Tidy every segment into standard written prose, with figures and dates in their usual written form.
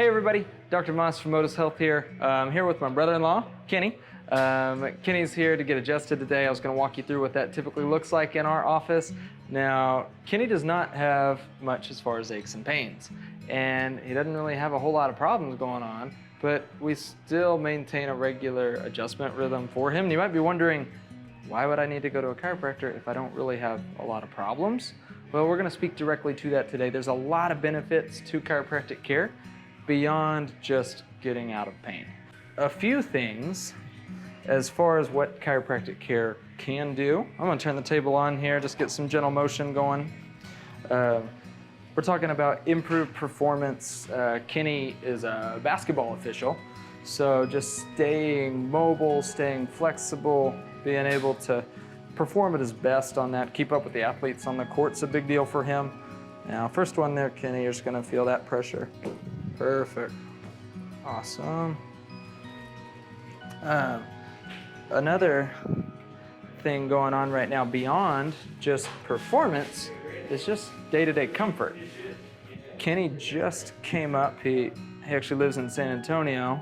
Hey everybody, Dr. Maass from Motus Health here. I'm here with my brother-in-law, Kenny. Kenny's here to get adjusted today. I was going to walk you through what that typically looks like in our office. Now, Kenny does not have much as far as aches and pains, and he doesn't really have a whole lot of problems going on, but we still maintain a regular adjustment rhythm for him. And you might be wondering, why would I need to go to a chiropractor if I don't really have a lot of problems? Well, we're going to speak directly to that today. There's a lot of benefits to chiropractic care beyond just getting out of pain. A few things as far as what chiropractic care can do. I'm going to turn the table on here, just get some gentle motion going. We're talking about improved performance. Kenny is a basketball official, so just staying mobile, staying flexible, being able to perform at his best on that, keep up with the athletes on the court's a big deal for him. Now, first one there, Kenny, you're just going to feel that pressure. Perfect. Awesome. Another thing going on right now beyond just performance is just day-to-day comfort. Kenny just came up. He actually lives in San Antonio.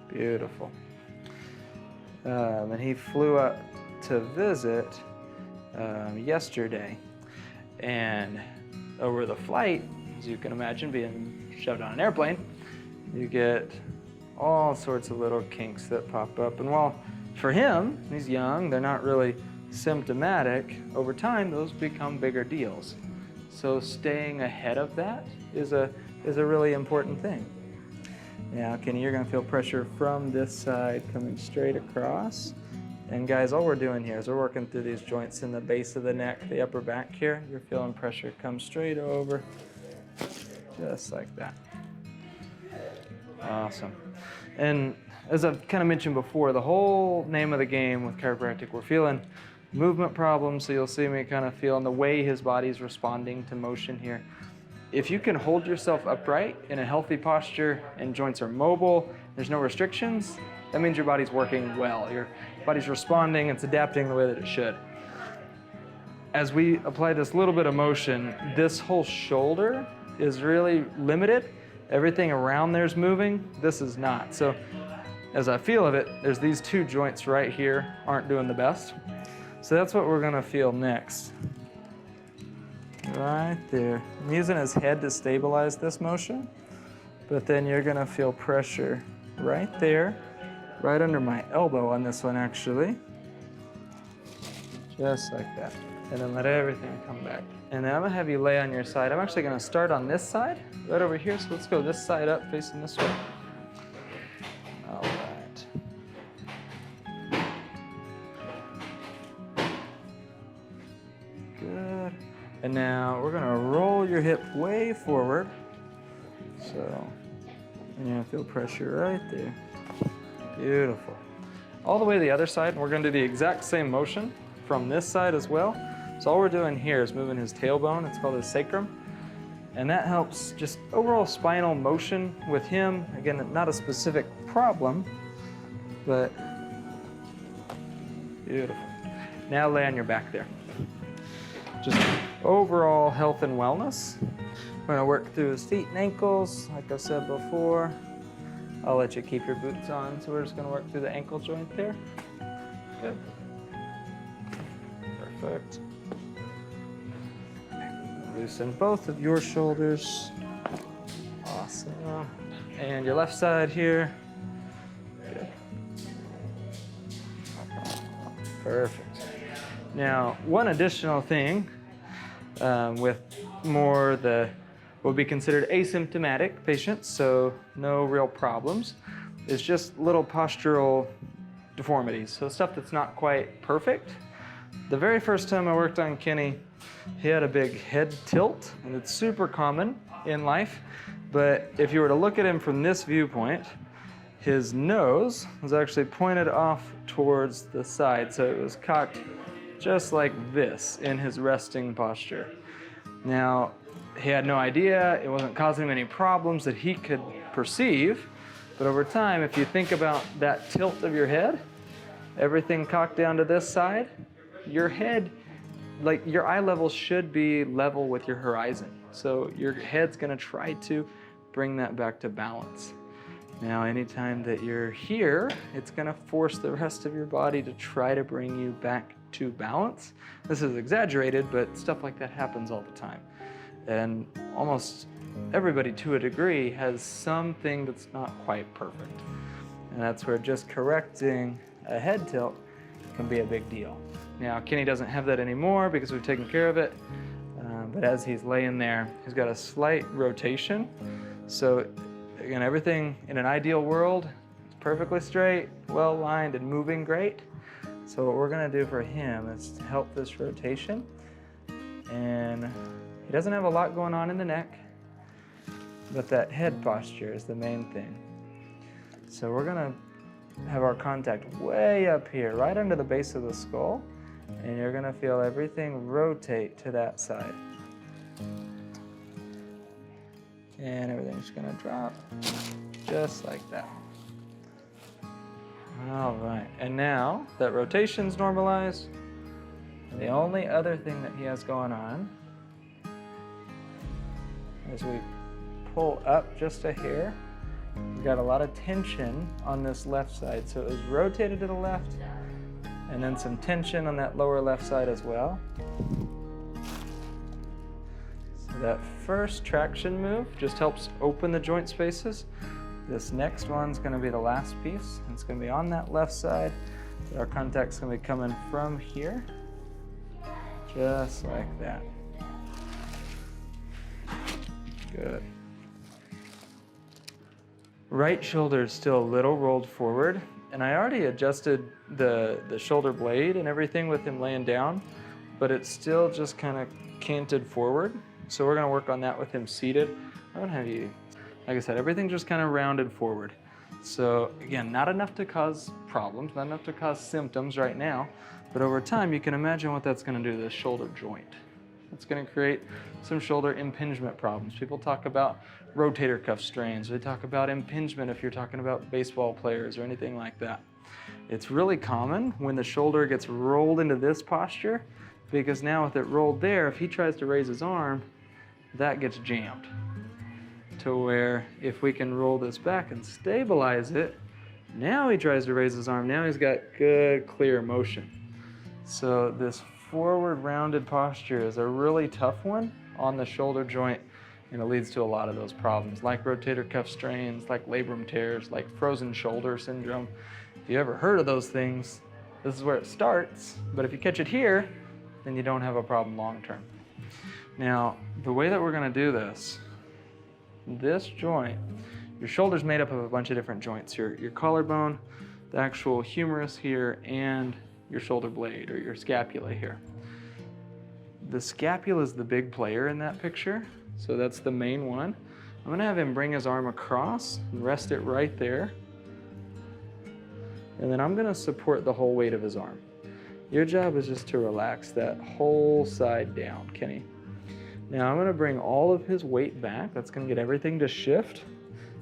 Beautiful. And he flew up to visit yesterday. And over the flight, as you can imagine, being shoved on an airplane, you get all sorts of little kinks that pop up. And while for him, he's young, they're not really symptomatic, over time those become bigger deals. So staying ahead of that is a really important thing. Now, Kenny, you're gonna feel pressure from this side coming straight across. And guys, all we're doing here is we're working through these joints in the base of the neck, the upper back here. You're feeling pressure come straight over, just like that. Awesome. And as I've kind of mentioned before, the whole name of the game with chiropractic, we're feeling movement problems, so you'll see me kind of feeling the way his body's responding to motion here. If you can hold yourself upright in a healthy posture and joints are mobile, there's no restrictions, that means your body's working well. Your body's responding, it's adapting the way that it should. As we apply this little bit of motion, this whole shoulder is really limited. Everything around there's moving, this is not. So as I feel of it, there's these two joints right here aren't doing the best. So that's what we're gonna feel next. Right there. I'm using his head to stabilize this motion, but then you're gonna feel pressure right there, right under my elbow on this one actually. Just like that. And then let everything come back. And then I'm gonna have you lay on your side. I'm actually gonna start on this side, right over here. So let's go this side up, facing this way. All right. Good. And now we're gonna roll your hip way forward. So, and you're gonna feel pressure right there. Beautiful. All the way to the other side, and we're gonna do the exact same motion from this side as well. So all we're doing here is moving his tailbone. It's called his sacrum. And that helps just overall spinal motion with him. Again, not a specific problem, but beautiful. Now lay on your back there. Just overall health and wellness. We're gonna work through his feet and ankles, like I said before. I'll let you keep your boots on. So we're just gonna work through the ankle joint there. Good. Perfect. Loosen both of your shoulders. Awesome. And your left side here. Good. Perfect. Now, one additional thing with more what would be considered asymptomatic patients, so no real problems, is just little postural deformities. So stuff that's not quite perfect. The very first time I worked on Kenny, he had a big head tilt, and it's super common in life. But if you were to look at him from this viewpoint, his nose was actually pointed off towards the side. So it was cocked just like this in his resting posture. Now, he had no idea, it wasn't causing him any problems that he could perceive. But over time, if you think about that tilt of your head, everything cocked down to this side, your head, like your eye level should be level with your horizon. So your head's gonna try to bring that back to balance. Now, anytime that you're here, it's gonna force the rest of your body to try to bring you back to balance. This is exaggerated, but stuff like that happens all the time. And almost everybody, to a degree, has something that's not quite perfect. And that's where just correcting a head tilt can be a big deal. Now, Kenny doesn't have that anymore because we've taken care of it. But as he's laying there, he's got a slight rotation. So again, everything in an ideal world is perfectly straight, well-lined, and moving great. So what we're gonna do for him is to help this rotation. And he doesn't have a lot going on in the neck, but that head posture is the main thing. So we're gonna have our contact way up here, right under the base of the skull, and you're gonna feel everything rotate to that side. And everything's gonna drop, just like that. All right, and now that rotation's normalized, the only other thing that he has going on is we pull up just a hair. We've got a lot of tension on this left side, so it was rotated to the left, and then some tension on that lower left side as well. So that first traction move just helps open the joint spaces. This next one's gonna be the last piece. It's gonna be on that left side. Our contact's gonna be coming from here, just like that. Good. Right shoulder is still a little rolled forward, and I already adjusted the shoulder blade and everything with him laying down, but it's still just kind of canted forward. So we're gonna work on that with him seated. I'm gonna have you, like I said, everything just kind of rounded forward. So again, not enough to cause problems, not enough to cause symptoms right now, but over time you can imagine what that's gonna do to the shoulder joint. It's gonna create some shoulder impingement problems. People talk about rotator cuff strains. They talk about impingement if you're talking about baseball players or anything like that. It's really common when the shoulder gets rolled into this posture, because now with it rolled there, if he tries to raise his arm, that gets jammed. To where if we can roll this back and stabilize it, now he tries to raise his arm, now he's got good, clear motion. So this forward rounded posture is a really tough one on the shoulder joint, and it leads to a lot of those problems, like rotator cuff strains, like labrum tears, like frozen shoulder syndrome. If you ever heard of those things, this is where it starts, but if you catch it here, then you don't have a problem long term. Now, the way that we're gonna do this joint, your shoulder's made up of a bunch of different joints. Your collarbone, the actual humerus here, and your shoulder blade or your scapula here. The scapula is the big player in that picture, so that's the main one. I'm gonna have him bring his arm across and rest it right there. And then I'm gonna support the whole weight of his arm. Your job is just to relax that whole side down, Kenny. Now I'm gonna bring all of his weight back. That's gonna get everything to shift.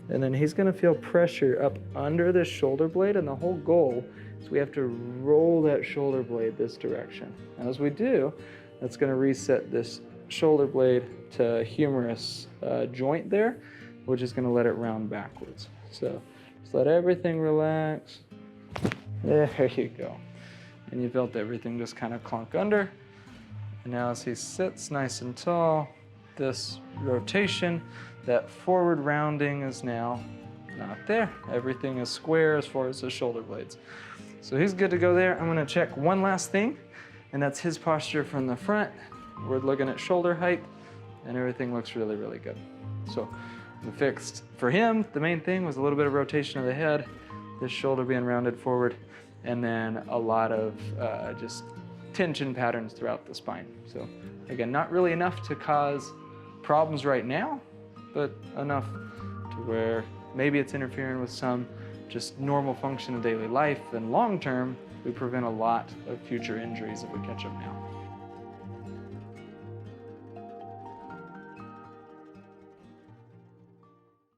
And then he's gonna feel pressure up under this shoulder blade, and the whole goal is we have to roll that shoulder blade this direction. And as we do, that's gonna reset this shoulder blade to humerus joint there, which is gonna let it round backwards. So just let everything relax. There you go. And you felt everything just kind of clunk under. And now as he sits nice and tall, this rotation, that forward rounding is now not there. Everything is square as far as the shoulder blades. So he's good to go there. I'm gonna check one last thing, and that's his posture from the front. We're looking at shoulder height, and everything looks really, really good. So we fixed, for him, the main thing was a little bit of rotation of the head, this shoulder being rounded forward, and then a lot of just tension patterns throughout the spine. So again, not really enough to cause problems right now, but enough to where maybe it's interfering with some just normal function of daily life, and long term, we prevent a lot of future injuries if we catch them now.